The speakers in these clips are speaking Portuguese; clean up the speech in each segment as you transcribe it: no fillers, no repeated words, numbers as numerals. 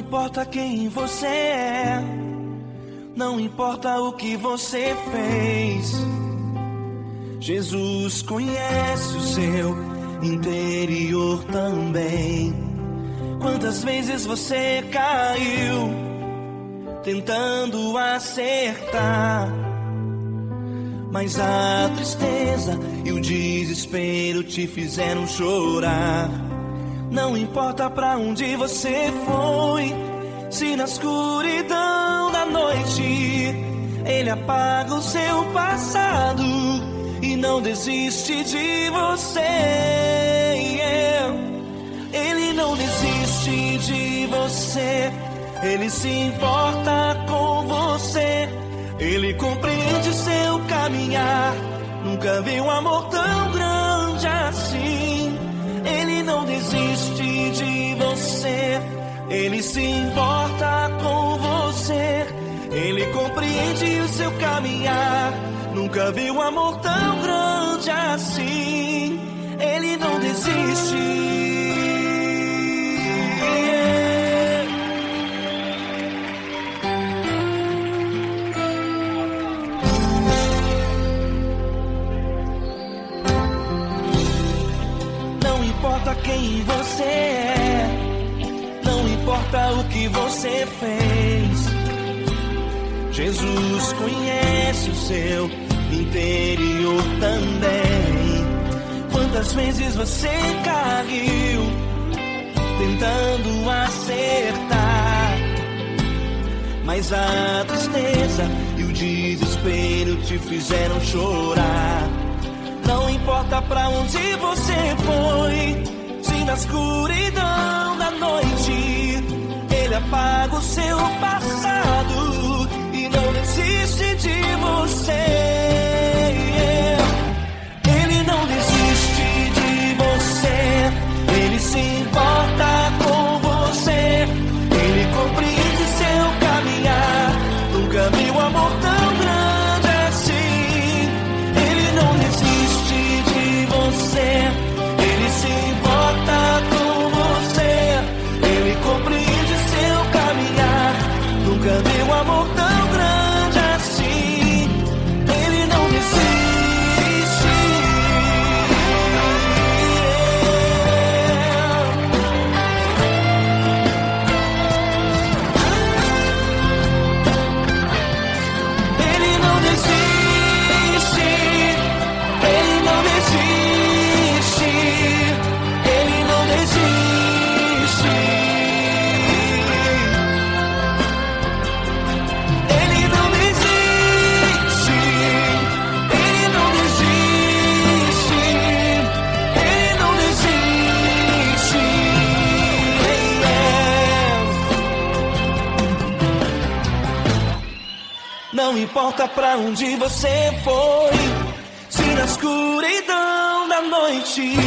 importa quem você é, não importa o que você fez, Jesus conhece o seu interior também. Quantas vezes você caiu tentando acertar, mas a tristeza e o desespero te fizeram chorar. Não importa pra onde você foi, se na escuridão da noite Ele apaga o seu passado e não desiste de você. Ele não desiste de você, Ele se importa com você, Ele compreende seu caminhar. Nunca vi um amor tão grande assim. Ele não desiste de você, Ele se importa com você, Ele compreende o seu caminhar. Nunca vi um amor tão grande assim. Ele não desiste. Não importa quem você é, não importa o que você fez, Jesus conhece o seu interior também. Quantas vezes você caiu tentando acertar, mas a tristeza e o desespero te fizeram chorar. Não importa pra onde você foi, se na escuridão da noite Ele apaga o seu passado e não desiste de você. Ele não desiste de você, Ele se importa com você, Ele compreende seu caminhar. Nunca vi um amor tão grande assim. Ele não desiste de você, Ele se importa com você, Ele compreende seu caminhar. Nunca vi um amor tão grande assim. Ele não desiste. Ele não desiste. Ele não desiste. Ele não desiste. Ele não desiste. Ele não desiste. Ele não desiste. Não importa pra onde você foi, se na escuridão da noite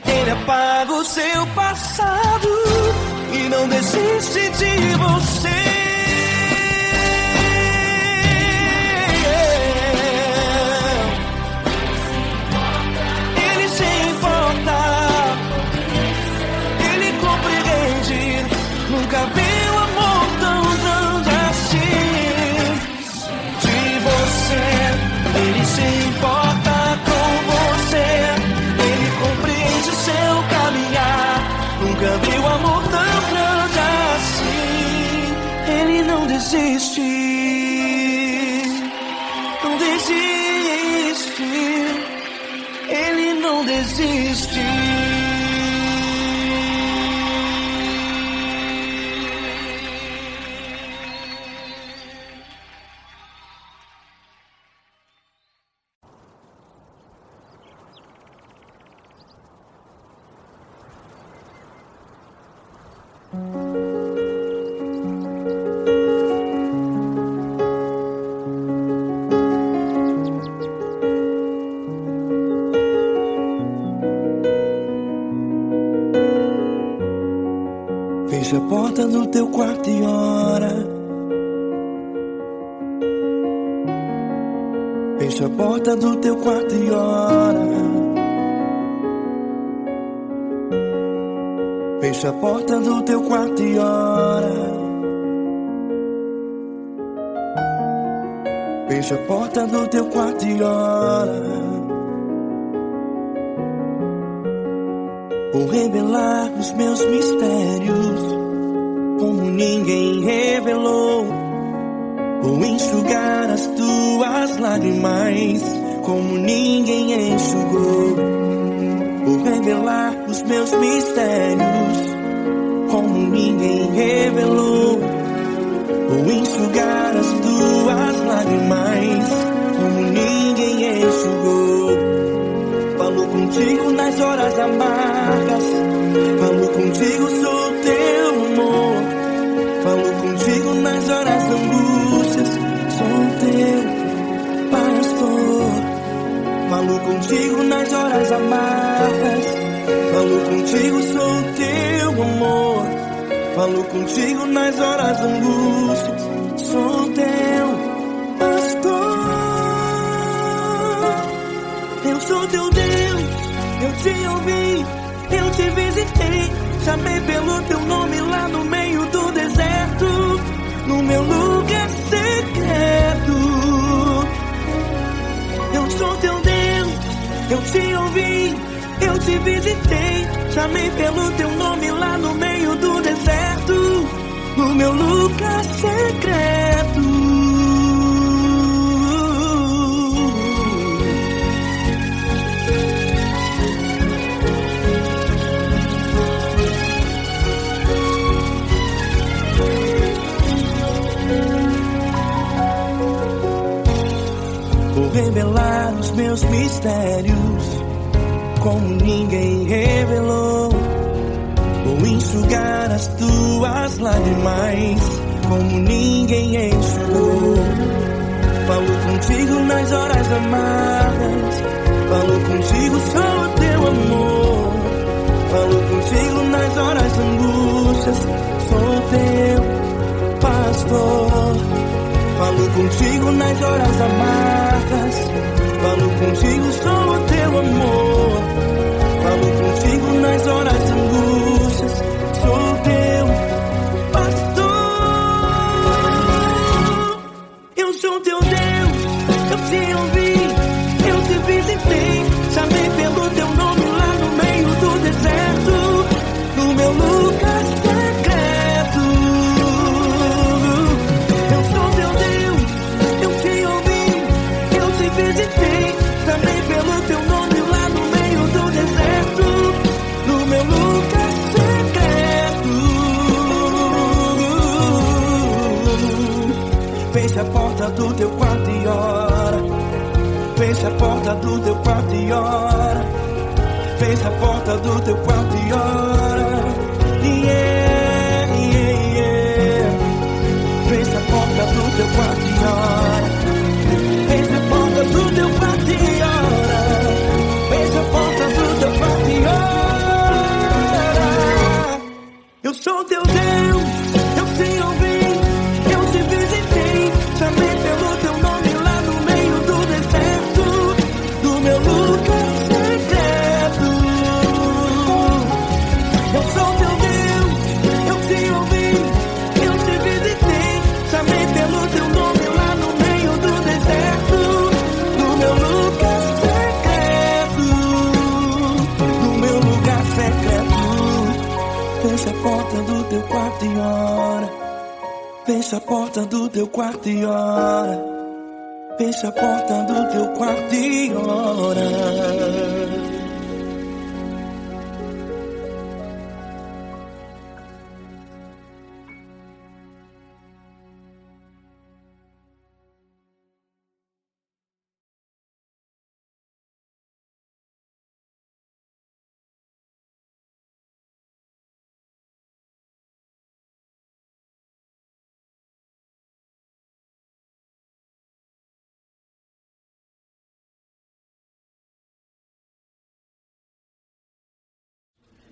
Ele apaga o seu passado e não desiste de você. Ele se importa, Ele compreende. Nunca vi um amor tão grande assim. De você, Ele se importa com você, Ele compreende seu caminhar. Nunca vi um amor tão grande assim. Ele não desiste, não desiste. Ele não desiste. Fecha a porta do teu quarto e ora. Fecha a porta do teu quarto e ora. Fecha a porta do teu quarto e ora. Fecha a porta do teu quarto e ora. Vou revelar os meus mistérios como ninguém revelou. Vou enxugar as tuas lágrimas como ninguém enxugou. Vou revelar os meus mistérios como ninguém revelou. Vou enxugar as tuas lágrimas como ninguém enxugou. Falo contigo nas horas amargas, falo contigo, sou teu amor. Falo contigo nas horas da angústias, sou teu pastor. Falo contigo nas horas amargas, falo contigo, sou teu amor. Falo contigo nas horas da angústias, sou teu pastor. Eu sou teu Deus, eu te ouvi, eu te visitei. Chamei pelo teu nome lá no meio do deserto, no meu lugar secreto. Eu sou teu Deus, eu te ouvi, eu te visitei. Chamei pelo teu nome lá no meio do deserto, no meu lugar secreto. Vou revelar os meus mistérios como ninguém revelou. Vou enxugar as tuas lágrimas como ninguém enxugou. Falo contigo nas horas amargas, falo contigo, sou teu amor. Falo contigo nas horas angústias, sou teu pastor. Falo contigo nas horas amargas, falo contigo, sou teu amor. Falo contigo nas horas angústias, sou teu pastor. Eu sou teu Deus, eu te ouvi, eu te visitei. Chamei pelo teu nome lá no meio do deserto, no meu lugar secreto. Eu sou teu Deus, eu te ouvi, eu te visitei. Chamei pelo teu nome lá no meio do deserto, no meu lugar secreto. Fecha a porta do teu quarto e ora. Fecha a porta do teu quarto e ora. Fecha a porta do teu quarto e ora. Yeah, yeah, yeah. Fecha a porta do teu quarto e ora. Fecha a porta do teu quarto e ora. Fecha a porta do teu quarto e ora. Eu sou teu Deus, eu te ouvi, eu te visitei. Chamei pelo teu nome lá no meio do deserto, no meu lugar secreto. Eu sou teu Deus, eu te ouvi, eu te visitei. Chamei pelo teu nome lá no meio do deserto, no meu lugar secreto, no meu lugar secreto. Fecha a porta do teu quarto e ora. Fecha a porta do teu quarto e ora. Fecha a porta do teu quarto e ora.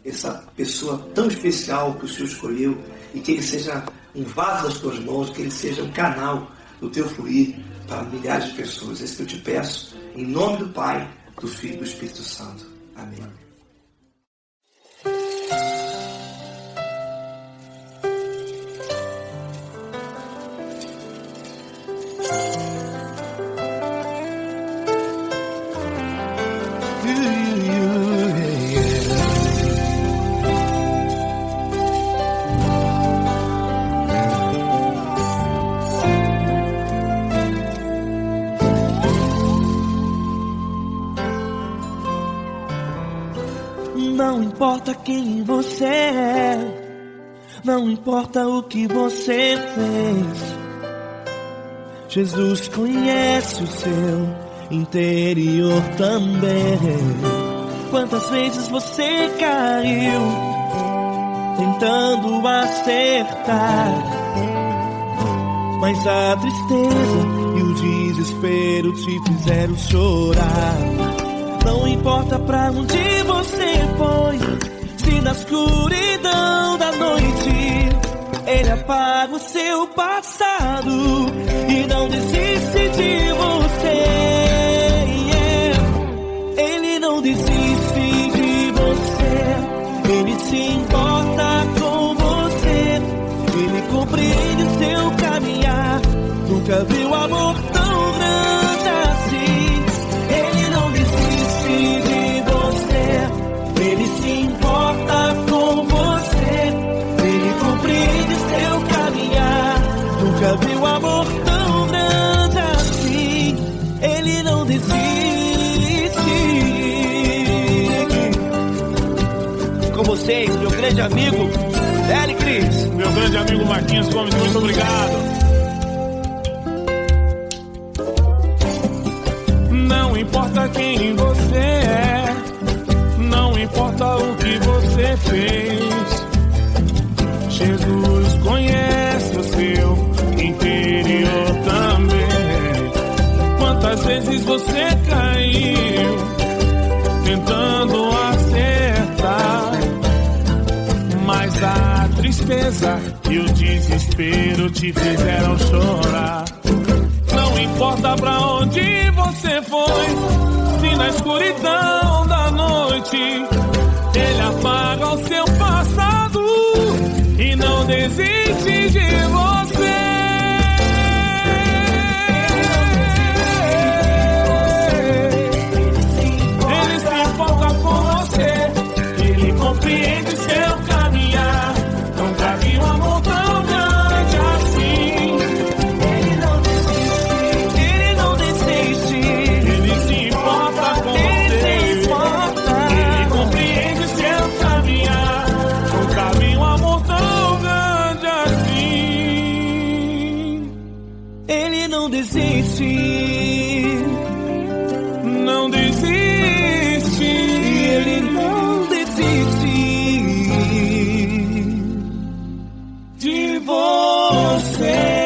Essa pessoa tão especial que o Senhor escolheu, e que ele seja um vaso das tuas mãos, que ele seja um canal do teu fluir para milhares de pessoas. É isso que eu te peço, em nome do Pai, do Filho e do Espírito Santo. Amém. Não importa quem você é, não importa o que você fez, Jesus conhece o seu interior também. Quantas vezes você caiu tentando acertar, mas a tristeza e o desespero te fizeram chorar. Não importa pra onde você foi, se na escuridão da noite Ele apaga o seu passado e não desiste de você. Ele não desiste de você, Ele se importa com você, Ele compreende o seu caminhar. Nunca viu amor tão grande assim. Ele não desiste de você, Ele se importa com você, Ele compreende seu caminhar. Nunca viu amor tão grande assim. Ele não desiste. Com vocês, meu grande amigo L. Cris. Meu grande amigo Marquinhos Gomes, muito obrigado. Não importa quem você é, não importa o que você fez, Jesus conhece o seu interior também. Quantas vezes você caiu tentando acertar, mas a tristeza e o desespero te fizeram chorar. Não importa pra onde você foi, se na escuridão da noite Ele apaga o seu passado e não desiste de você. Ele se importa com você, Ele compreende seu caminhar. Nunca vi um amor tão grande assim. Não desiste, não desiste, Ele não desiste de você.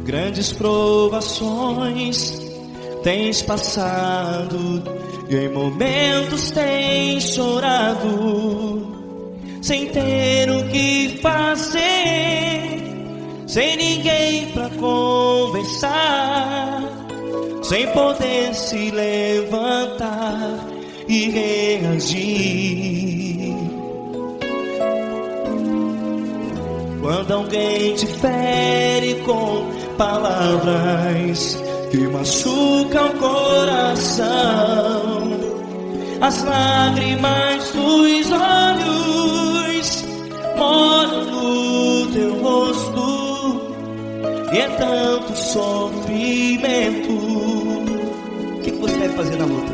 Grandes provações tens passado e em momentos tens chorado, sem ter o que fazer, sem ninguém pra conversar, sem poder se levantar e reagir. Quando alguém te fere com palavras que machucam o coração, as lágrimas dos olhos molham no teu rosto, e é tanto sofrimento. O que você vai fazer na luta.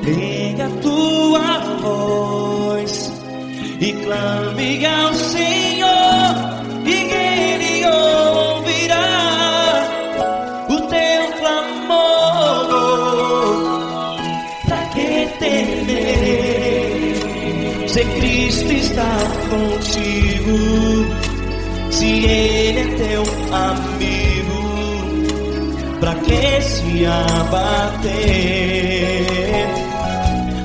Erga a tua voz e clame ao Senhor, e Ele ouvirá o teu clamor. Pra que temer, se Cristo está contigo, se Ele é teu amigo? Pra que se abater?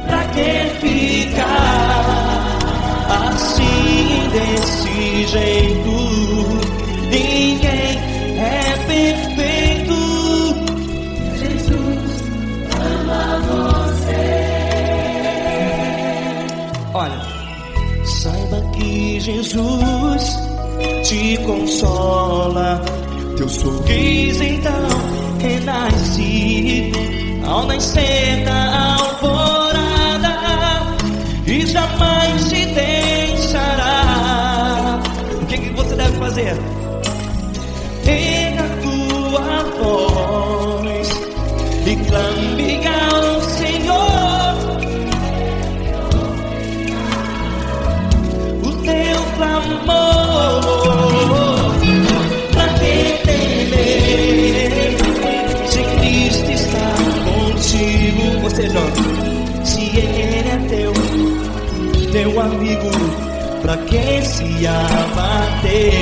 Pra que ficar assim desse jeito? Ninguém é perfeito. Jesus ama você. Olha, saiba que Jesus te consola. Teu sorriso então renasce ao nascer da alvorada e jamais te deixará. O que você deve fazer? Erga a tua voz e clame ao Senhor, o teu clamor. Pra que temer, se Cristo está contigo? Você joga. Se Ele é teu amigo, pra que se abater?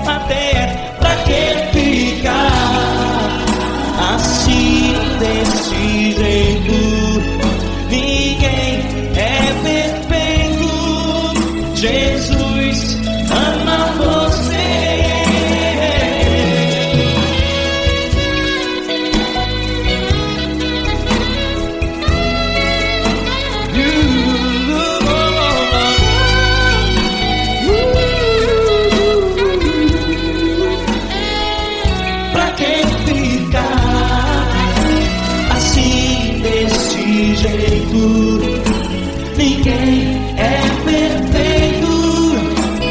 Até pra que ficar assim desse jeito? Ninguém é perfeito. Jesus ama você. Pra que ficar assim desse jeito? Ninguém é perfeito.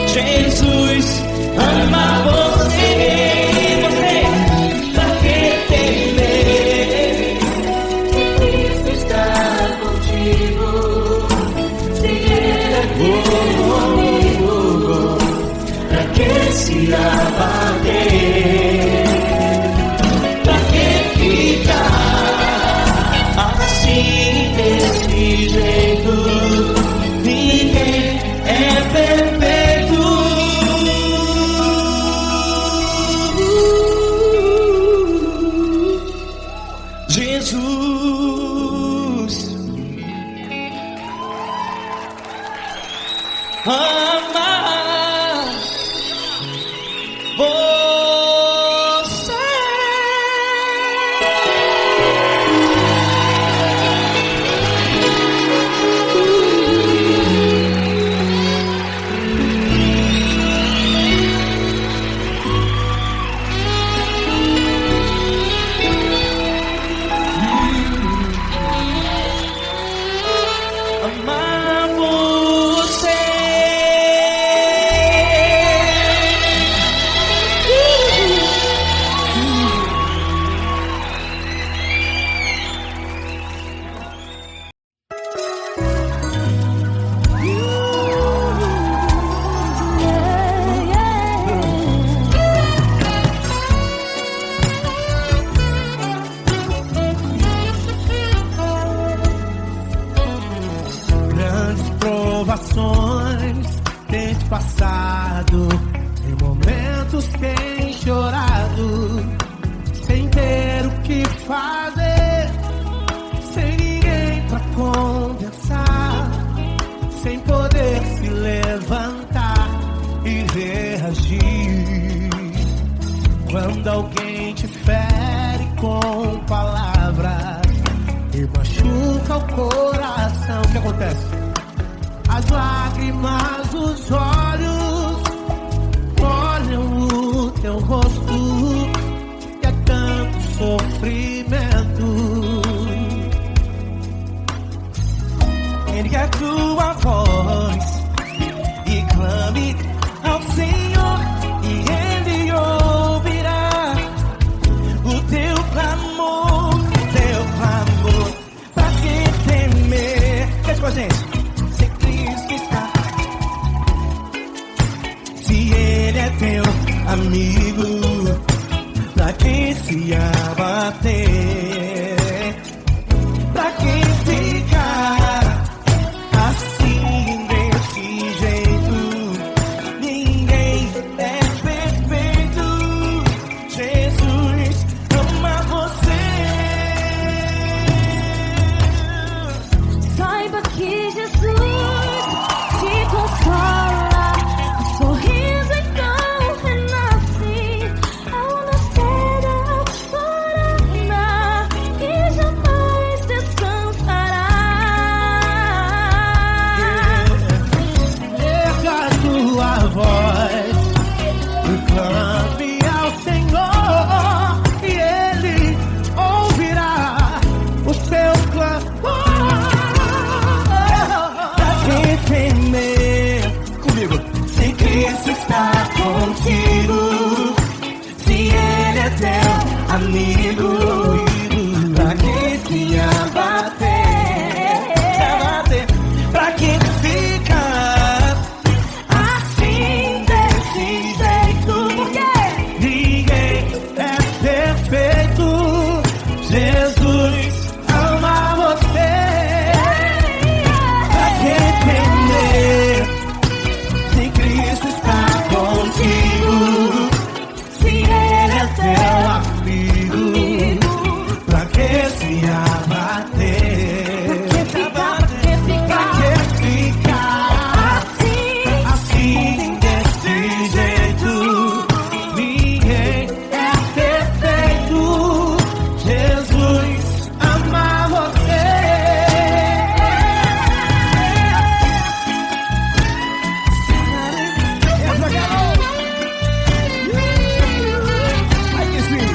Jesus ama você. Pra que temer, se Cristo está contigo, se Ele é teu amigo? Pra que se abater? Pra que ficar assim desse jeito? Ninguém é perfeito. Jesus ama você. Amar você. Grandes provações tens passado, em momentos tens chorado, sem ter o que fazer, sem ninguém pra conversar, sem poder se levantar e reagir. Quando alguém te fere com palavras e machuca o coração, o que acontece? As lágrimas dos olhos molham o teu rosto, e é tanto sofrimento. Erga a tua voz e clame ao Senhor, e Ele ouvirá o teu clamor, teu amigo, pra quem se abater, pra quem ficar assim desse jeito. Ninguém é perfeito. Jesus ama você. Saiba que Jesus te consola, o sorriso então renasce ao nascer da aurora e jamais descansará. Erga a tua voz, clame ao Senhor e Ele ouvirá o seu clamor. Pra que temer? Comigo. Se Cristo está contigo, se Ele é teu amigo, pra que se abater? Pra que ficar assim desse jeito? Porque ninguém é perfeito. Jesus ama você. Pra que temer? Se Cristo está contigo, se Ele é teu amigo, pra que se abater? Pra que ficar assim desse jeito? Ninguém é perfeito. Jesus ama você. Ai, que sim.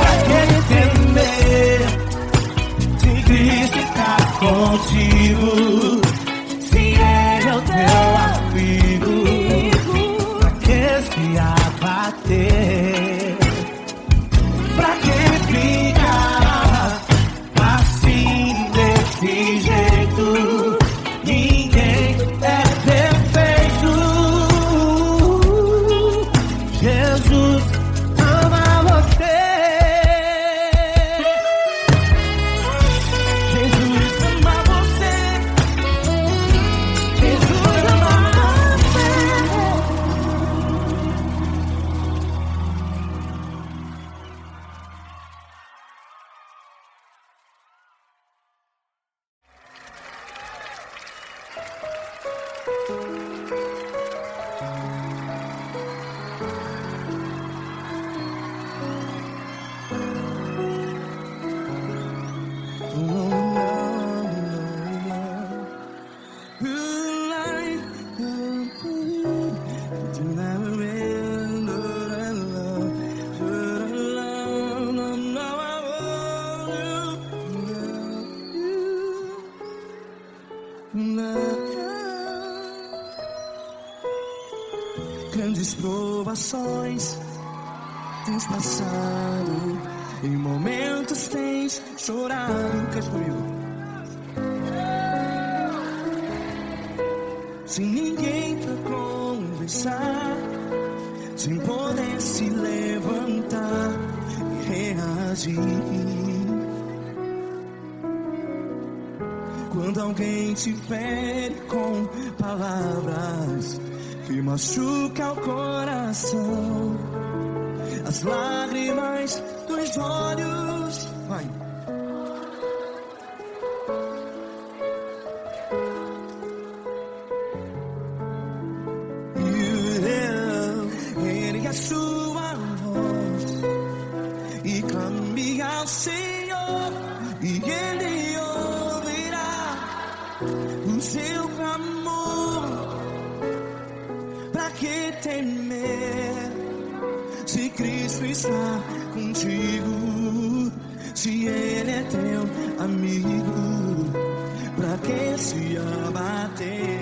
Pra que temer? Se Cristo está contigo, se Ele é o teu amigo, pra que se abater? Pra que ficar assim desse jeito? Ninguém é perfeito. Jesus ama você. Jesus ama você. Jesus ama você. Grandes provações tens passado, em momentos tens chorado. Cante comigo. Sem ninguém pra conversar, sem poder se levantar e reagir. Quando alguém te fere com palavras que machuca o coração, as lágrimas dos olhos, vai. Ergue a sua voz e clame ao Senhor, e Ele ouvirá o seu clamor. Pra que temer? Se Cristo está contigo, se Ele é teu amigo, pra que se abater?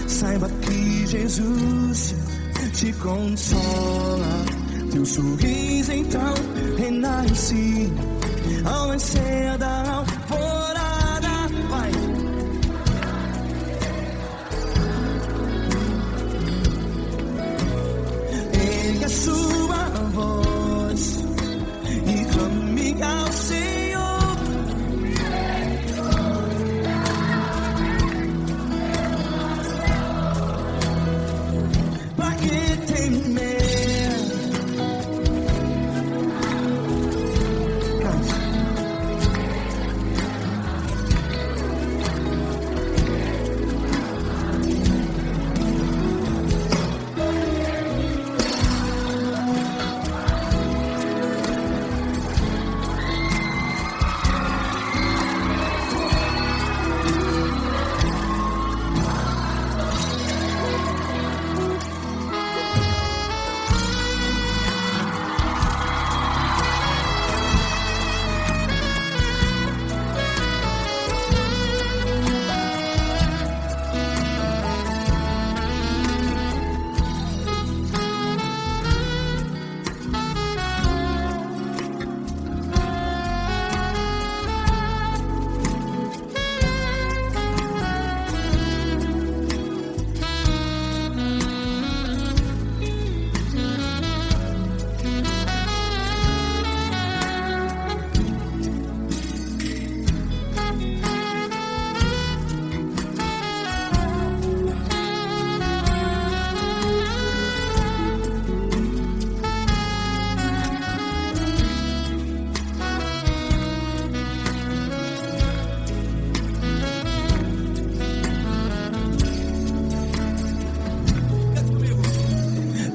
Saiba que Jesus te consola, teu sorriso então renasce ao nascer da alvorada. Vai. Ergue a sua voz e clame ao Senhor. Pra que temer?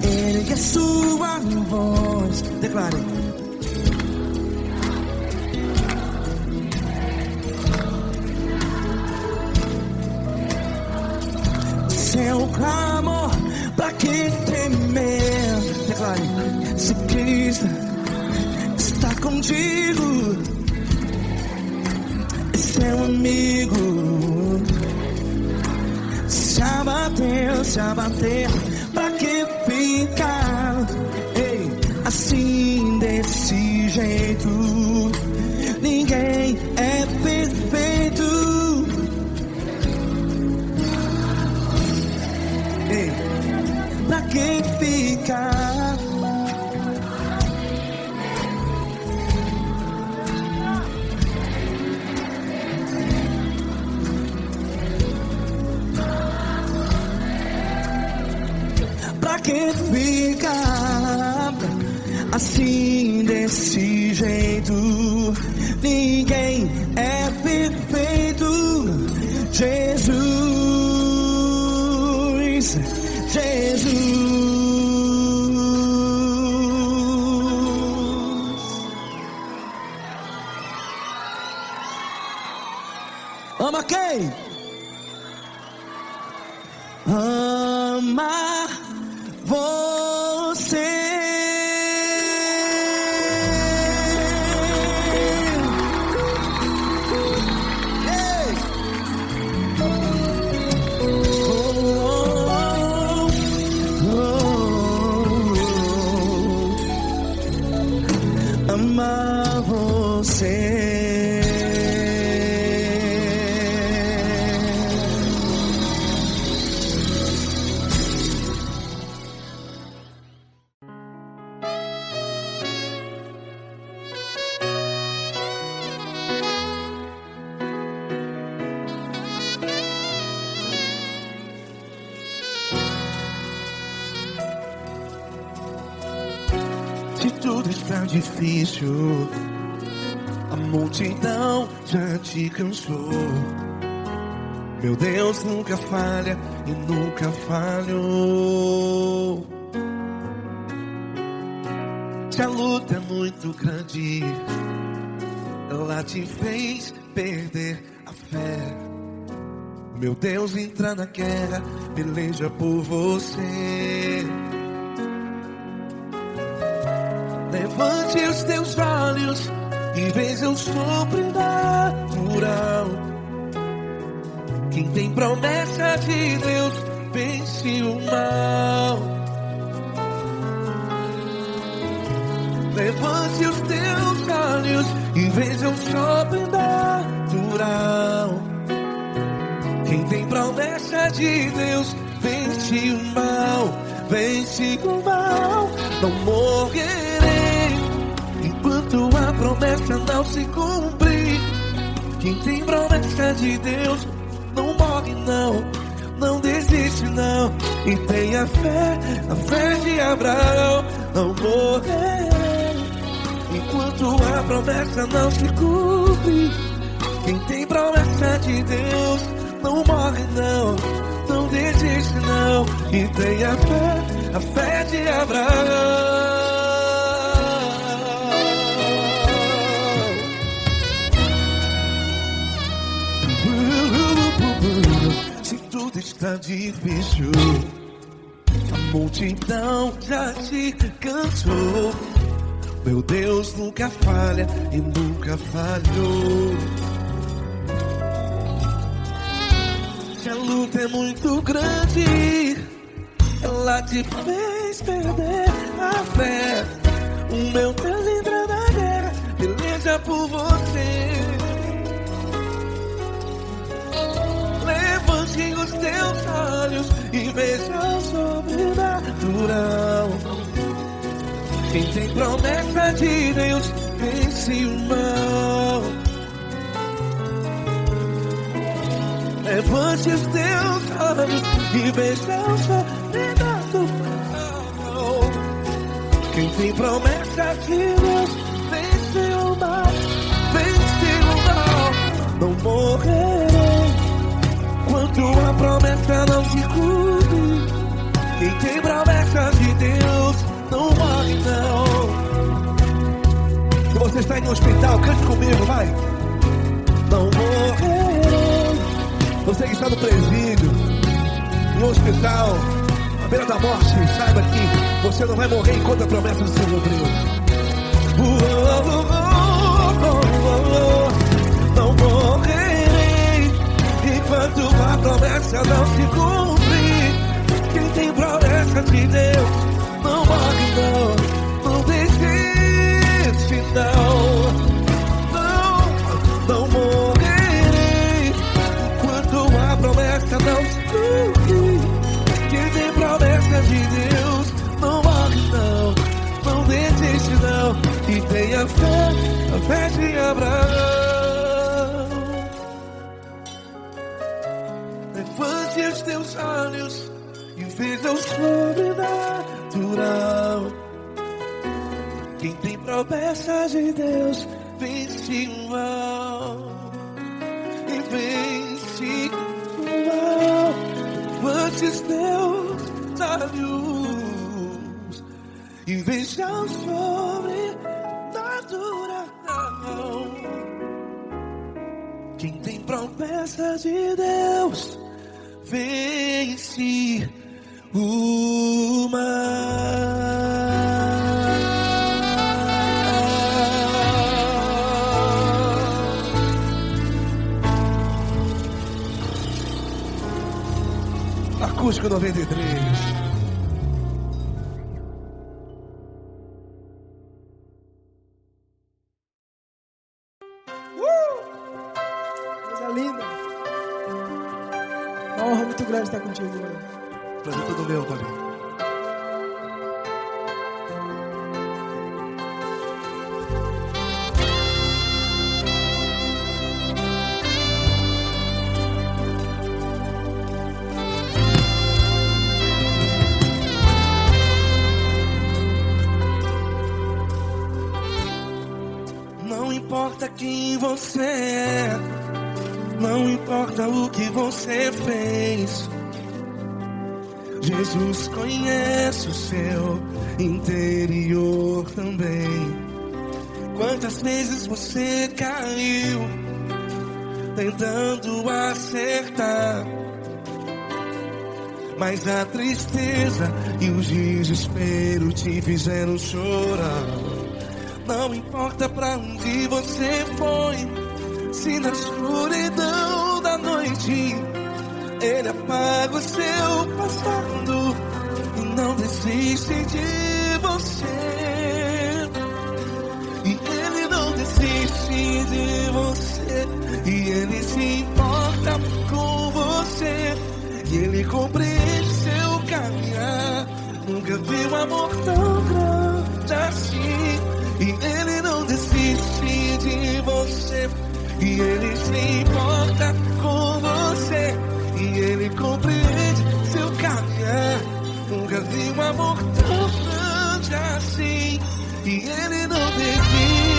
Ergue a sua voz, declare. Seu clamor, pra que temer? Declare. Se Cristo está contigo, é seu amigo. Se abater, pra que ficar? Ei, assim desse jeito, ninguém é perfeito. Ei, pra que ficar? Pra que ficar assim desse jeito? Ninguém é perfeito. Jesus, Jesus. Ama quem? Ama você. Ei. Ama você. tudo está difícil, a multidão já te cansou. Meu Deus nunca falha e nunca falhou. Se a luta é muito grande, ela te fez perder a fé. Meu Deus entra na guerra, peleja por você. Levante os teus olhos e veja o sobrenatural. Quem tem promessa de Deus vence o mal. Levante os teus olhos e veja o sobrenatural. Quem tem promessa de Deus vence o mal, vence o mal. Não morrerei enquanto a promessa não se cumprir. Quem tem promessa de Deus não morre não, não desiste não. E tenha a fé de Abraão. Não morrerei enquanto a promessa não se cumpre. Quem tem promessa de Deus não morre não, não desiste não. E tenha a fé de Abraão. Se tudo está difícil, a multidão já te cansou. Meu Deus nunca falha e nunca falhou. Se a luta é muito grande, ela te fez perder a fé. O meu Deus entra na guerra, peleja por você. Levante os teus olhos e veja o sobrenatural. Quem tem promessa de Deus vence o mal. Levante os teus olhos e veja o sobrenatural. Quem tem promessa de Deus vence o mal, vence o mal. Não morrerei enquanto a promessa não se cumpre. Quem tem promessa de Deus não morre não. Se você está em um hospital, cante comigo, vai. Não morrerei. Você que está no presídio, no hospital, à beira da morte, saiba que você não vai morrer enquanto a promessa não se cumpriu. Não morrerei enquanto a promessa não se cumprir. Quem tem promessa de Deus não morre não, não desiste não. Não morrerei enquanto a promessa não se cumprir. Quem tem promessa de Deus não morre não, não desiste não. E tenha a fé de Abraão. Levante os teus olhos e veja o sobrenatural. Quem tem promessa de Deus vence o mal, e vence o mal. Levante os teus olhos e veja o sobrenatural. Quem tem promessa de Deus vence o mal. Acústico 93. Coisa linda. Uma honra muito grande estar contigo, mano. Prazer todo meu, Paulinho. Não importa quem você é, não importa o que você fez, Jesus conhece o seu interior também. Quantas vezes você caiu tentando acertar, mas a tristeza e o desespero te fizeram chorar. Não importa pra onde você foi, se na escuridão da noite Ele apaga o seu passado e não desiste de você. E Ele não desiste de você, e Ele se importa com você, e Ele compreende seu caminhar. Nunca vi um amor tão grande assim. E Ele não desiste de você, e Ele se importa com você, e Ele compreende seu caminhar. Nunca vi um amor tão grande assim. E Ele não desiste.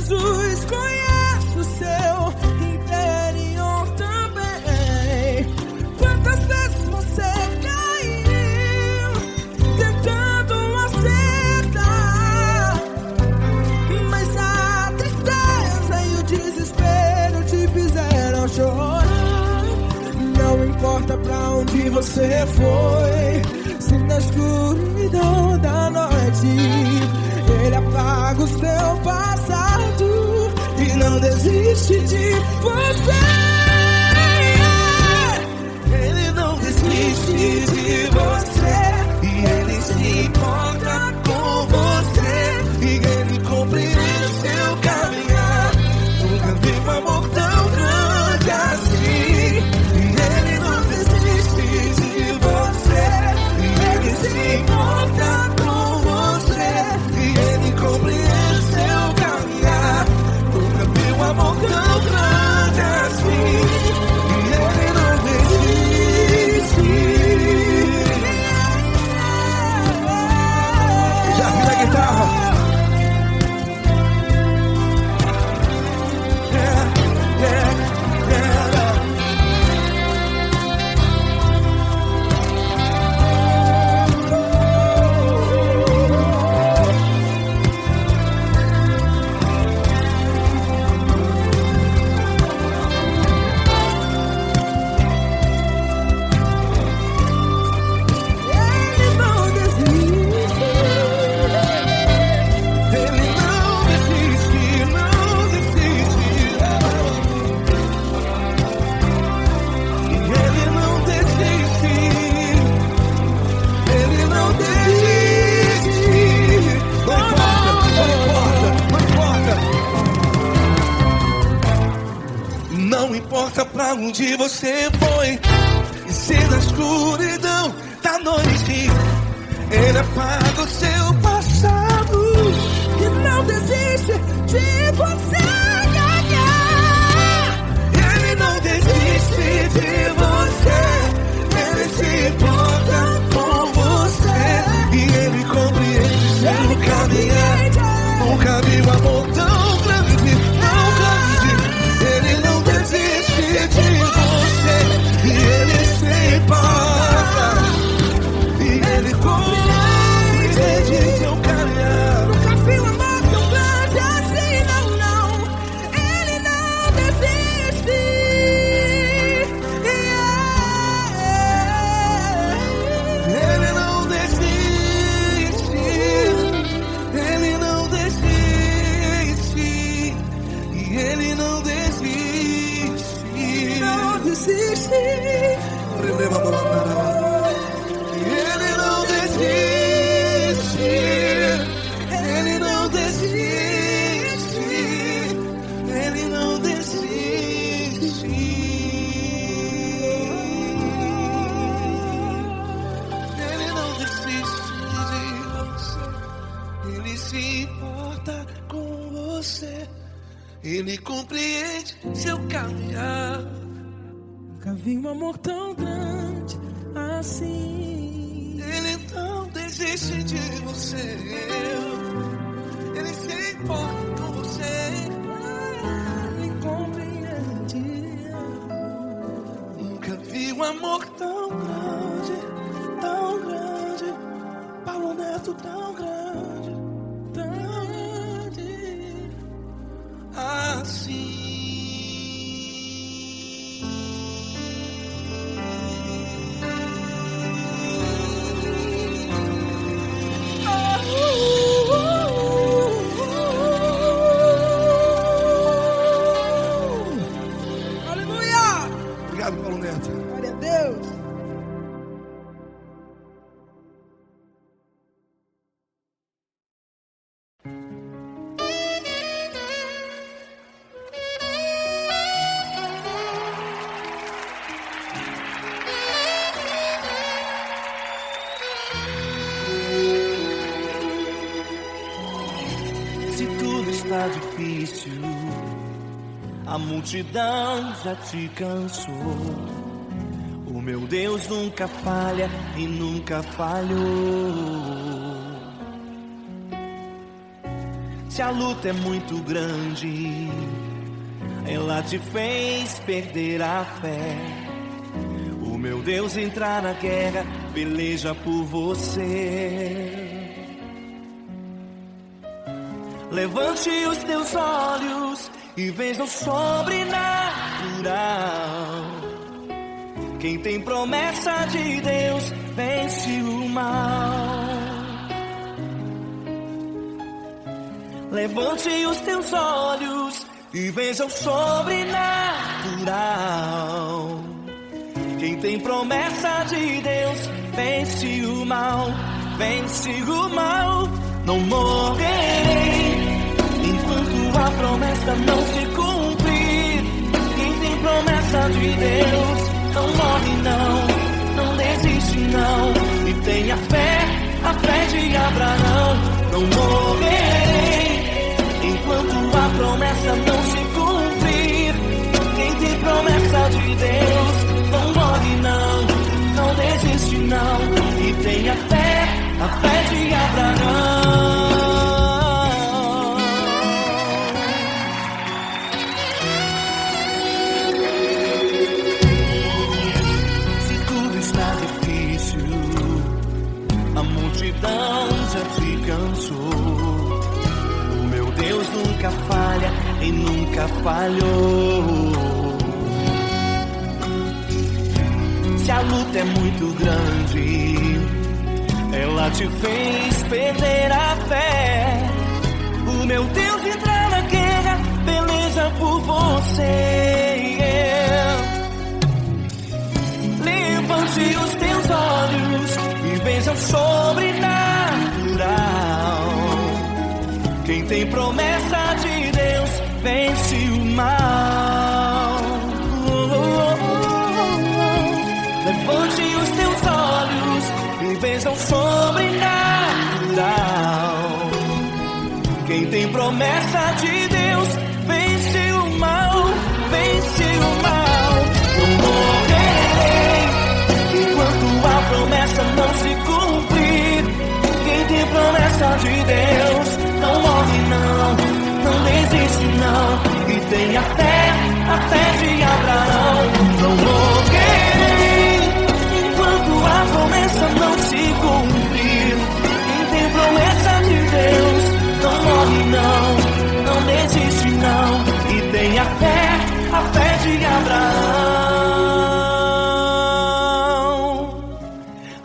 Jesus conhece o seu interior também. Quantas vezes você caiu tentando acertar, mas a tristeza e o desespero te fizeram chorar. Não importa pra onde você foi, se na escuridão da noite Ele apaga o seu passado e não desiste de você. Ele não desiste de você, e Ele se importa com você, e Ele compreende seu caminhar. Nunca vi um amor tão grande assim. E Ele não desiste de você, e Ele se importa com você, e Ele compreende seu caminhar. Nunca vi um amor tão grande assim. E Ele não desiste. Já vi a guitarra. Não importa pra onde você foi, e se na escuridão da noite Ele apaga o seu passado E não desiste de você. Ele não desiste de você, Ele se importa com você, e Ele compreende seu caminhar. Nunca vi um amor tão grande, tão grande. Ele não desiste de você, e Ele se importa, e Ele compreende Ele compreende seu caminhar. Nunca vi um amor tão grande assim. Ele não desiste de você. Ele se importa com você. Ele compreende. Nunca vi um amor tão grande, Paulo Neto tão grande, assim. Aleluia! Obrigado, Paulo Neto. Glória a Deus! Se tudo está difícil, a multidão já te cansou. O meu Deus nunca falha e nunca falhou. Se a luta é muito grande, ela te fez perder a fé. O meu Deus entrar na guerra, peleja por você. Levante os teus olhos e veja o sobrenatural. Quem tem promessa de Deus vence o mal. Levante os teus olhos e veja o sobrenatural. Quem tem promessa de Deus vence o mal. Vence o mal. Não morrerei enquanto a promessa não se cumprir. Quem tem promessa de Deus não morre não desiste não. E tenha fé, a fé de Abraão. Não morrerei enquanto a promessa não se cumprir. Quem tem promessa de Deus não morre não desiste não. E tenha fé, a fé de Abraão. Se tudo está difícil, a multidão já te cansou. O meu Deus nunca falha e nunca falhou. Se a luta é muito grande, ela te fez perder a fé. O meu Deus entrar na guerra, peleja por você. Levante os teus olhos e veja o sobrenatural. Quem tem promessa de Deus vence o mal. Levante os teus olhos e veja o sobrenatural. Quem tem promessa de Deus vence o mal, vence o mal. Não morrerei enquanto a promessa não se cumprir. Quem tem promessa de Deus não morre não desiste não. E tenha fé, a fé de Abraão. Não morrerei enquanto a promessa não se cumprir. Quem tem promessa de Deus não morre não desiste não. E tenha fé, a fé de Abraão.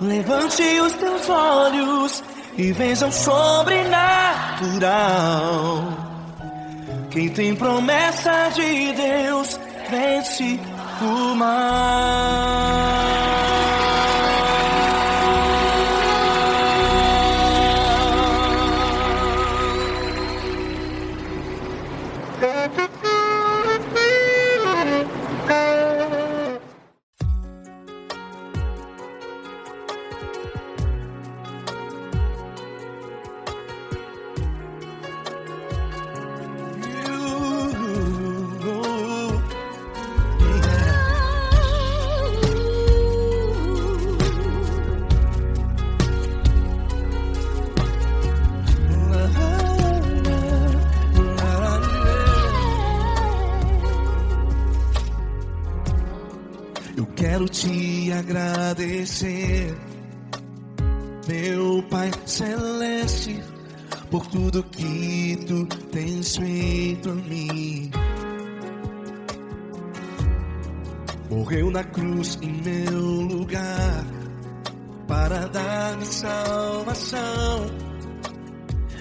Levante os teus olhos e veja o sobrenatural. Quem tem promessa de Deus vence o mal. quero te agradecer, meu Pai Celeste, por tudo que tu tens feito a mim. Morreu na cruz em meu lugar para dar-me salvação.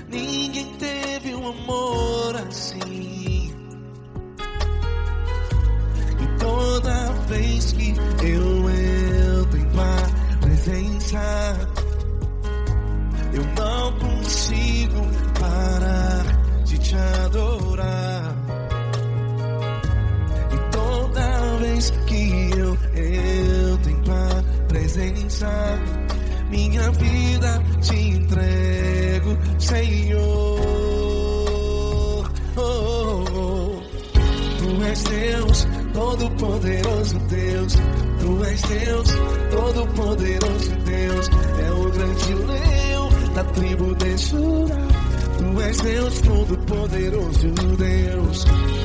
Ninguém teve um amor assim. E toda vez que eu entro em tua presença, eu não consigo parar de te adorar. E toda vez que eu entro em tua presença, minha vida te entrego, Senhor. Tu és Deus, todo-poderoso Deus. Tu és Deus, todo-poderoso Deus. É o grande leão da tribo de Judá. Tu és Deus, todo-poderoso Deus.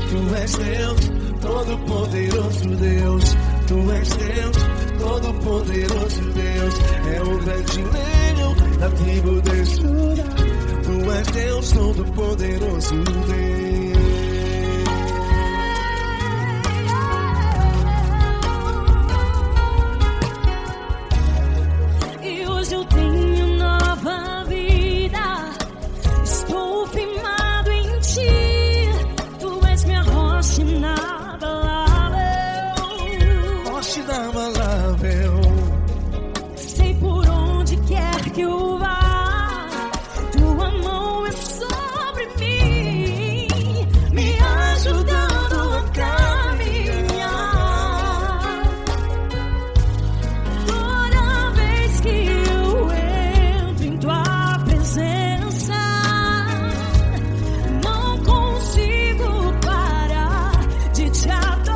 Tu és Deus, todo-poderoso Deus. Tu és Deus, todo-poderoso Deus. É o grande leão da tribo de Judá. Tu és Deus, todo-poderoso Deus. Sei por onde quer que eu vá, tua mão é sobre mim, me ajudando a caminhar. Toda vez que eu entro em tua presença, não consigo parar de te adorar.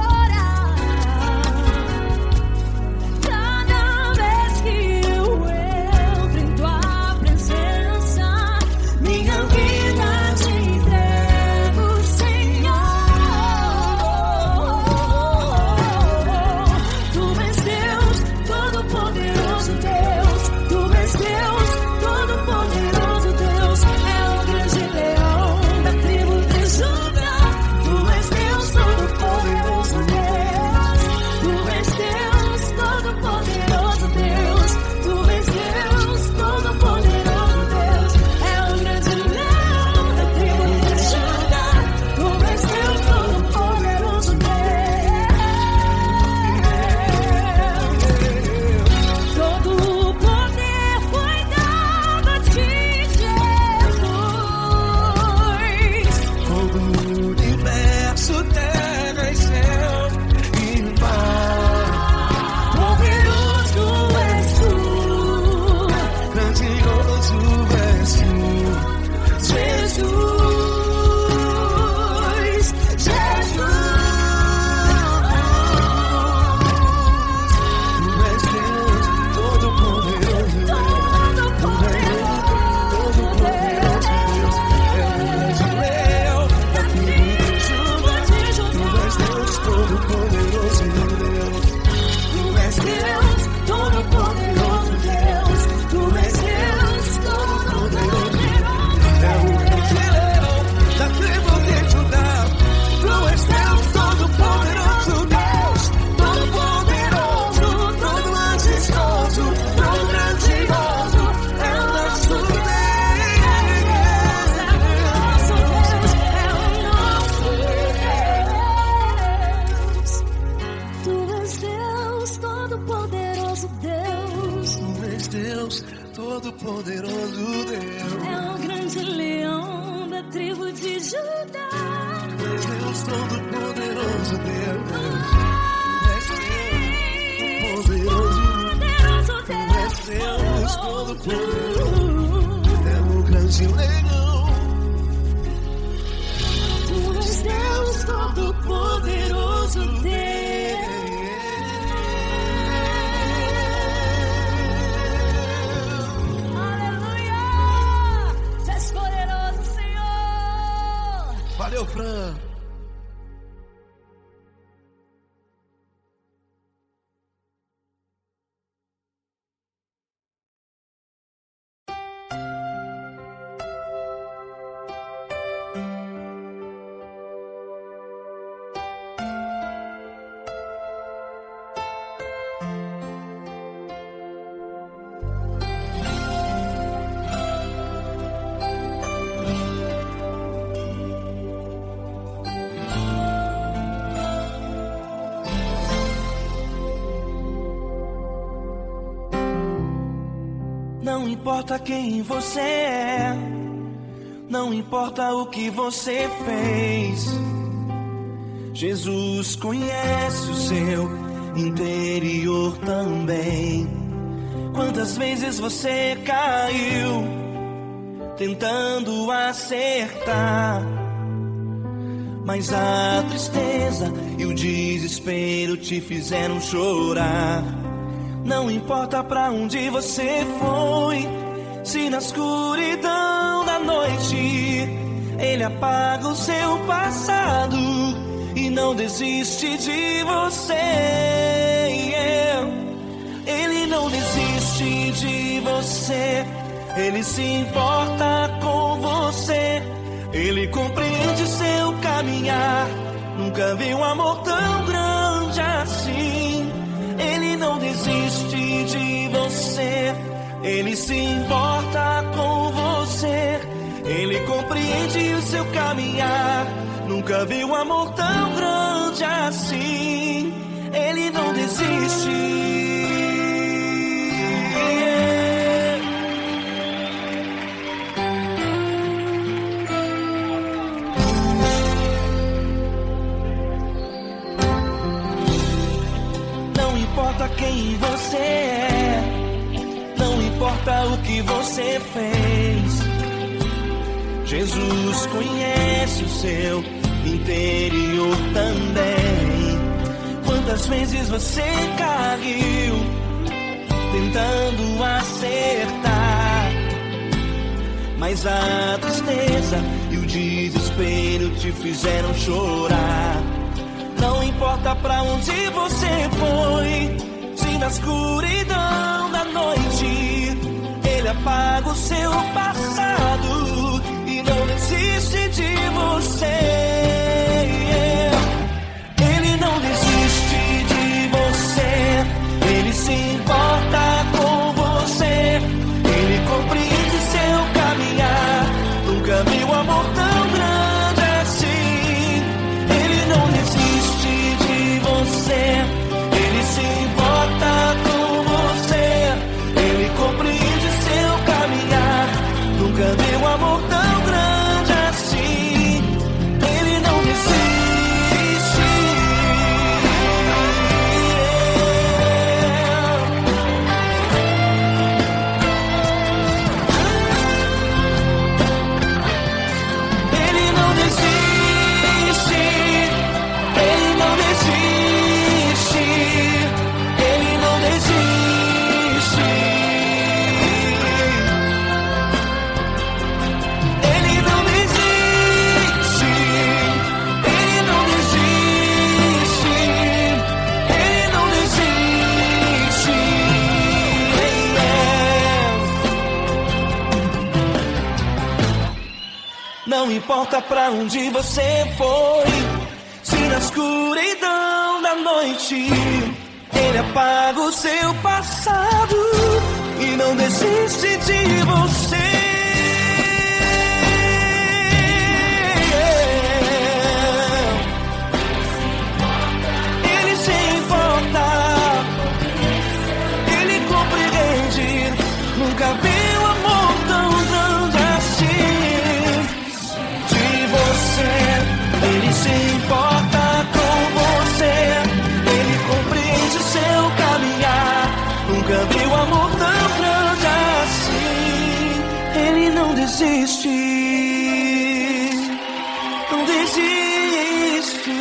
Todo-poderoso Deus. É o grande leão da tribo de Judá. Tu és Deus, todo-poderoso Deus. Tu és Deus, todo-poderoso. É o grande leão. Tu és Deus, todo-poderoso Deus. Valeu, Fran. Não importa quem você é, não importa o que você fez, Jesus conhece o seu interior também. Quantas vezes você caiu tentando acertar, mas a tristeza e o desespero te fizeram chorar. Não importa pra onde você foi, se na escuridão da noite Ele apaga o seu passado e não desiste de você. Ele não desiste de você, Ele se importa com você, Ele compreende seu caminhar. Nunca vi um amor tão grande assim. Ele não desiste de você, Ele se importa com você, Ele compreende o seu caminhar. Nunca vi um amor tão grande assim. Ele não desiste. Não importa quem você é, não importa o que você fez, Jesus conhece o seu interior também. Quantas vezes você caiu tentando acertar, mas a tristeza e o desespero te fizeram chorar. Não importa pra onde você foi, se na escuridão da noite Ele apaga o seu passado e não desiste de você. Ele não desiste de você, Ele se importa com você, Ele compreende seu caminhar. Nunca vi um amor tão grande assim. Ele não desiste de você, Ele se importa com você, Ele compreende seu caminhar. Nunca vi um amor tão grande assim. Ele não desiste. Ele não desiste. Ele não desiste. Ele não desiste. Ele não desiste. Ele não desiste. Ele não desiste. Não importa pra onde você foi, se na escuridão da noite Ele apaga o seu passado e não desiste de você. Ele se importa, Ele compreende. Nunca vi um amor tão grande assim. De você, Ele se importa com você, Ele compreende o seu caminhar. Nunca vi um amor tão grande assim. Ele não desiste, não desiste.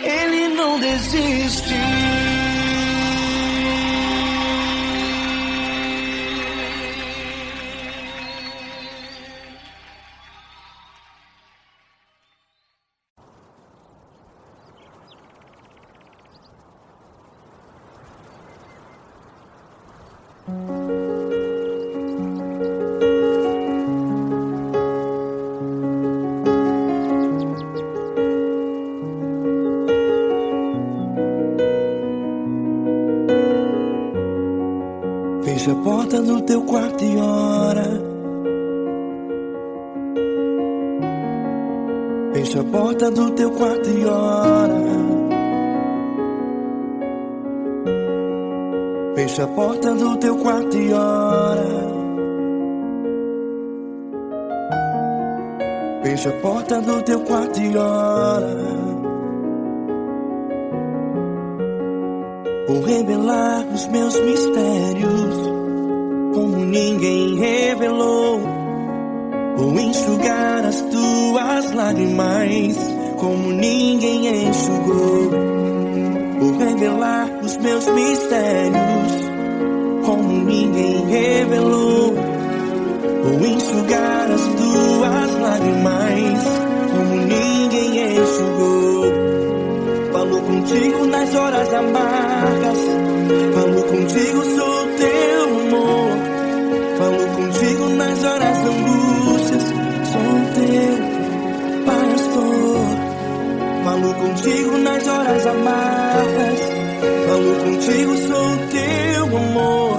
Ele não desiste. Fecha a porta do teu quarto e ora. Fecha a porta do teu quarto e ora. Fecha a porta do teu quarto e ora. Fecha a porta do teu quarto e ora. Vou revelar os meus mistérios como ninguém revelou. Vou enxugar as tuas lágrimas como ninguém enxugou. Vou revelar os meus mistérios como ninguém revelou. Vou enxugar as tuas lágrimas como ninguém enxugou. Falo contigo nas horas amargas, falo contigo, sou teu amor. Falo contigo nas horas da angústias, sou teu pastor. Falo contigo nas horas amargas, falo contigo, sou teu amor.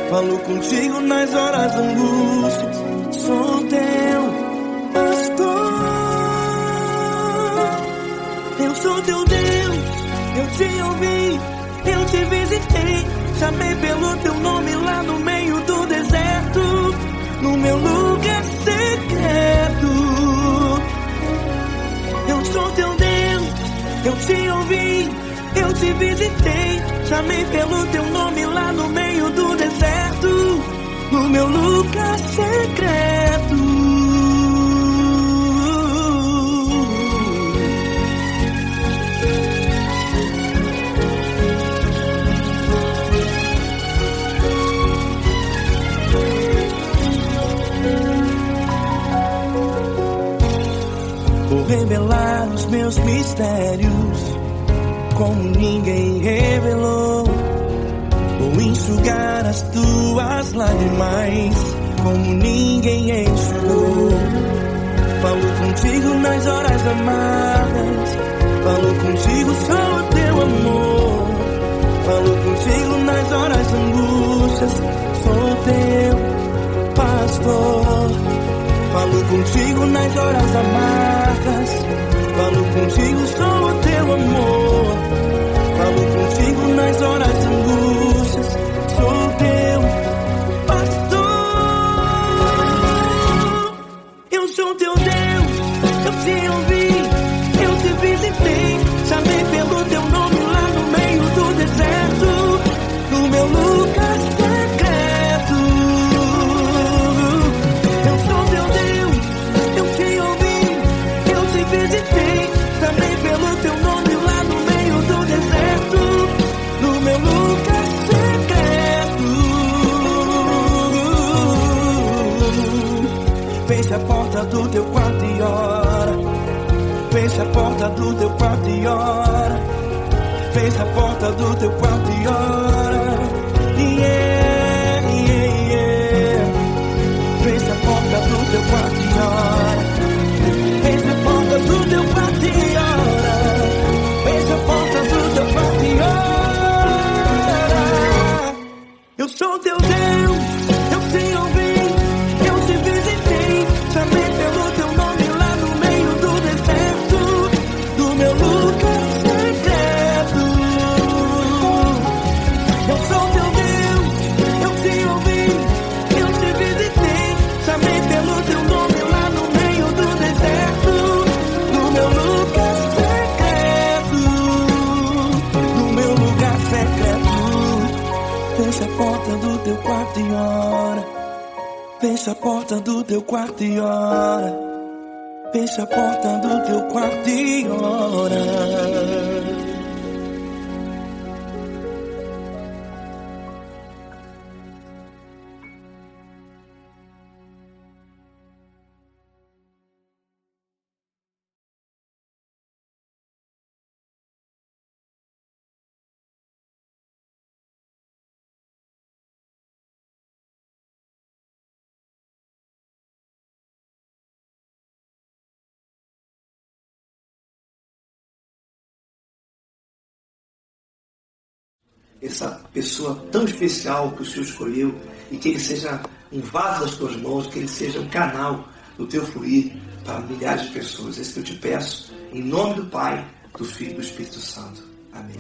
Falo contigo nas horas da angústias, sou teu pastor. Eu sou teu Deus, eu te ouvi, eu te visitei. Chamei pelo teu nome lá no meio do deserto, no meu lugar secreto. Eu sou teu Deus, eu te ouvi, eu te visitei. Chamei pelo teu nome lá no meio do deserto, no meu lugar secreto. Vou revelar os meus mistérios como ninguém revelou. Vou enxugar as tuas lágrimas como ninguém enxugou. Falo contigo nas horas amargas, falo contigo, sou teu amor. Falo contigo nas horas angústias, sou teu pastor. Falo contigo nas horas amargas, falo contigo, sou teu amor. Falo contigo nas horas angústias, sou teu pastor. Eu sou teu Deus, eu te ouvi, eu te visitei. Chamei pelo teu nome lá no meio do deserto, no meu lugar secreto. Eu sou teu Deus, eu te ouvi, eu te visitei. Chamei pelo teu nome lá no meio do deserto, no meu lugar secreto. Fecha a porta do teu quarto e ora. Fecha a porta do teu quarto e ora. Fecha a porta do teu quarto e ora. Yeah, yeah, yeah. Fecha a porta do teu quarto e ora. Fecha a porta do teu quarto e ora. Fecha a porta do teu quarto e ora. Eu sou teu Deus, eu te ouvi, eu te visitei. Chamei pelo teu nome lá no meio do deserto, do meu lugar secreto. Eu sou teu Deus, eu te ouvi, eu te visitei. Chamei pelo teu nome lá no meio do deserto, no meu lugar secreto, no meu lugar secreto. Fecha a porta do teu quarto e ora. Fecha a porta do teu quarto e ora. Fecha a porta do teu quarto e ora. Essa pessoa tão especial que o Senhor escolheu, e que ele seja um vaso das tuas mãos, que ele seja um canal do teu fluir para milhares de pessoas. É isso que eu te peço, em nome do Pai, do Filho e do Espírito Santo. Amém.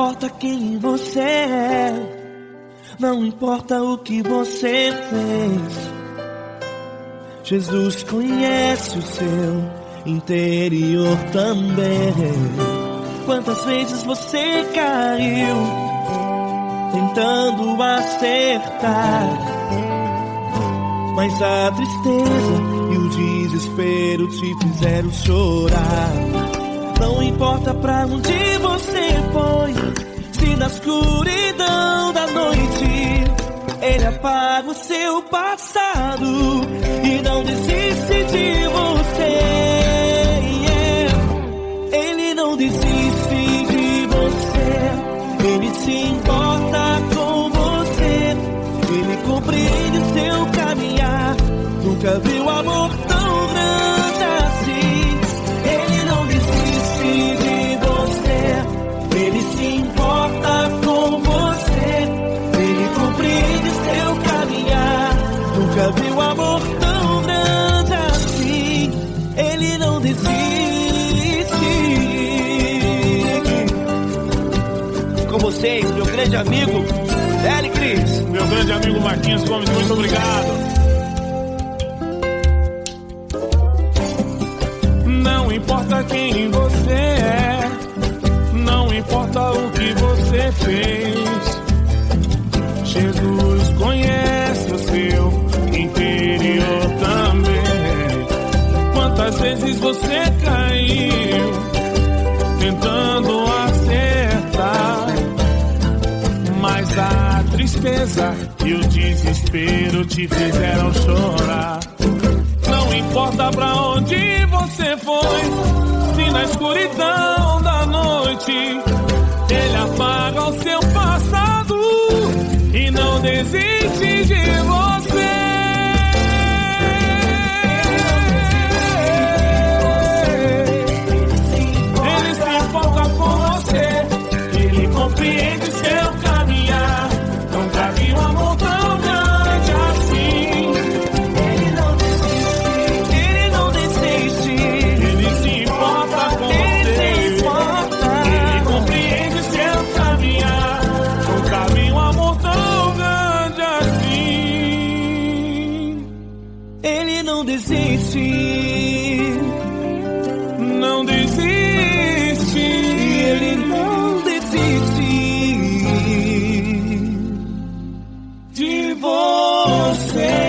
importa quem você é, não importa o que você fez, Jesus conhece o seu interior também. Quantas vezes você caiu tentando acertar, mas a tristeza e o desespero te fizeram chorar. Não importa pra onde você foi, se na escuridão da noite Ele apaga o seu passado e não desiste de você. Ele não desiste de você, Ele se importa com você, Ele compreende o seu caminhar. Nunca viu amor tão grande assim. Ele não desiste de você, Ele se importa com você, Ele compreende seu caminhar. Nunca viu amor tão grande assim. Ele não desiste. Com vocês, meu grande amigo L. Cris. Meu grande amigo Marquinhos Gomes, muito obrigado. Não importa quem você é, não importa o que você fez, Jesus conhece o seu interior também. Quantas vezes você caiu tentando acertar, mas a tristeza e o desespero te fizeram chorar. Não importa pra onde você foi, se na escuridão da noite Ele apaga o seu passado e não desiste de você. Ele se importa com você, Ele compreende seu caminhar. Nunca vi um amor tão grande assim. Ele não desiste, Ele se importa com você, Ele compreende seu caminhar. Nunca vi um amor tão grande assim. Ele não desiste, não desiste, Ele não desiste de você.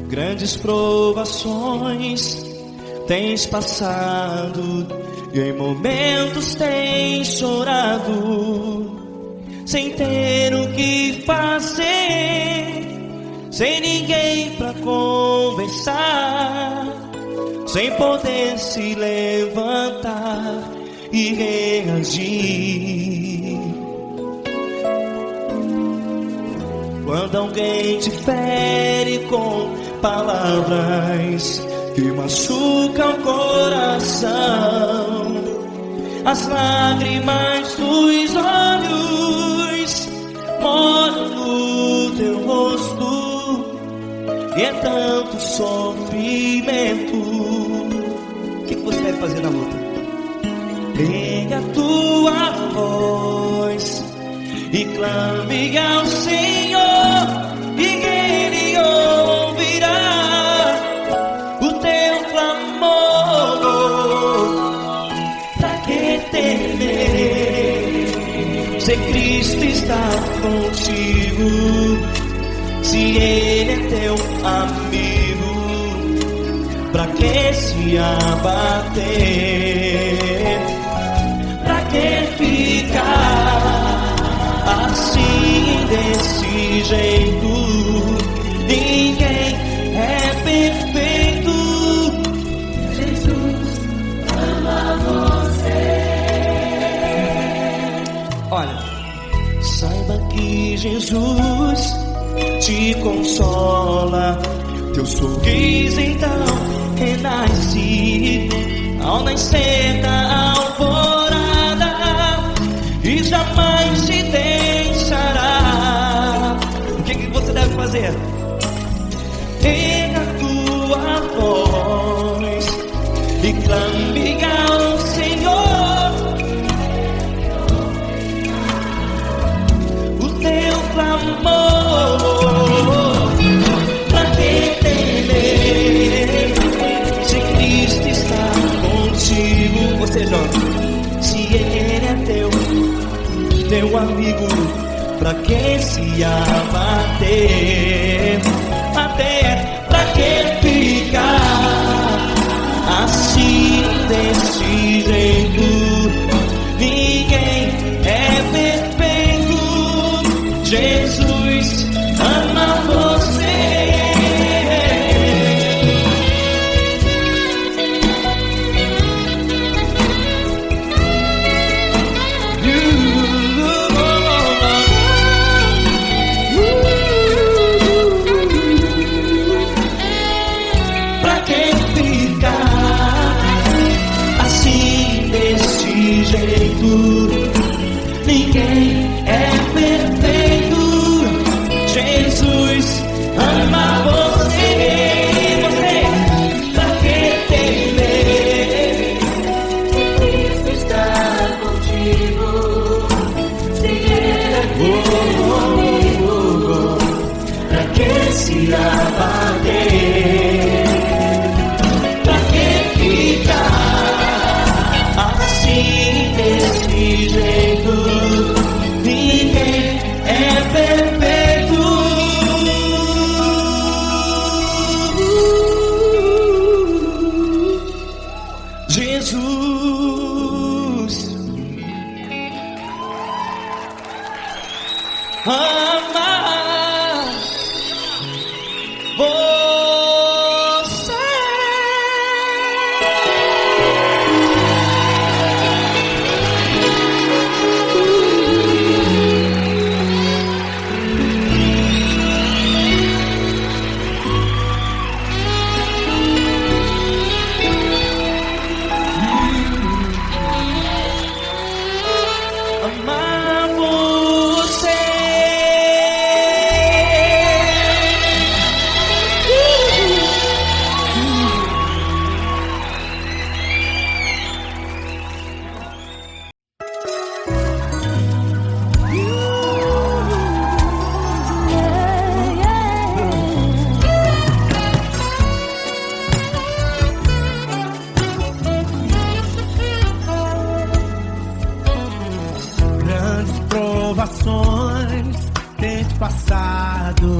Grandes provações tens passado e em momentos tens chorado, sem ter o que fazer, sem ninguém pra conversar, sem poder se levantar e reagir. Quando alguém te fere com palavras que machucam o coração, as lágrimas dos olhos molham no teu rosto, e é tanto sofrimento. O que você vai fazer na luta? Pega a tua voz e clame ao Senhor, e Ele ouvirá o teu clamor. Pra que temer? Se Cristo está contigo, se Ele é teu amigo, pra que se abater? Pra que ficar assim desse jeito? Ninguém é perfeito. Jesus ama você. Olha, saiba que Jesus te consola. Teu sorriso então renasce ao nascer da alvorada e jamais te deixará. O que você deve fazer? Erga a tua voz e clame ao Senhor. O teu clamor, pra que temer? Se Cristo está contigo, ou seja, se Ele é teu amigo, pra que se abater? Até pra que ficar assim desse jeito? Ninguém é perfeito. Jesus ama você. Pra que ficar assim desse jeito? Ninguém é perfeito. Jesus ama você. Você, pra que temer? Se Cristo está contigo, se Ele é teu amigo, pra que se abater? Pra que ficar assim desse jeito? Ninguém é perfeito. Jesus ama você. Amar você. Grandes provações tens passado,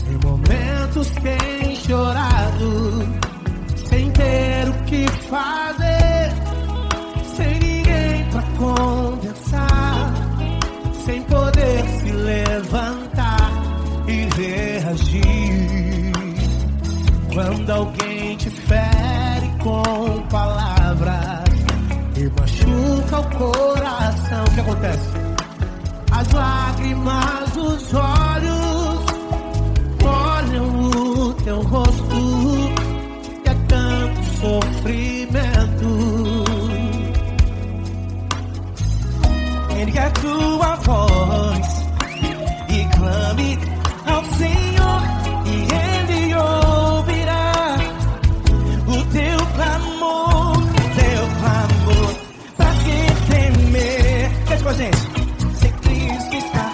em momentos tens chorado, sem ter o que fazer, sem ninguém pra conversar, sem poder se levantar e reagir. Quando alguém te fere com palavras e machuca o coração, o que acontece? As lágrimas dos olhos molham o teu rosto e é tanto sofrimento. Ergue a tua voz e clame ao Senhor e Ele ouvirá o teu clamor, pra que temer? Cante com a gente. Se Cristo está,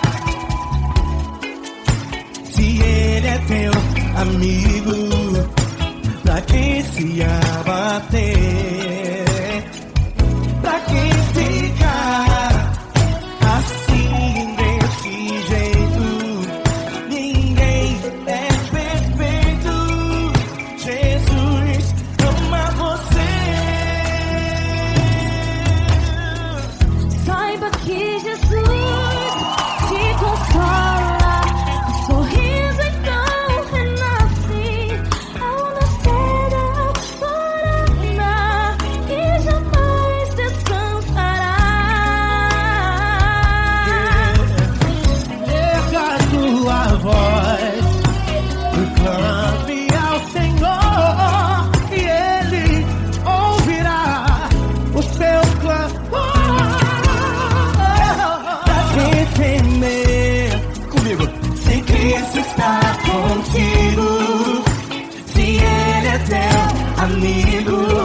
se Ele é teu amigo, pra que se abater? Pra que ficar assim é teu amigo.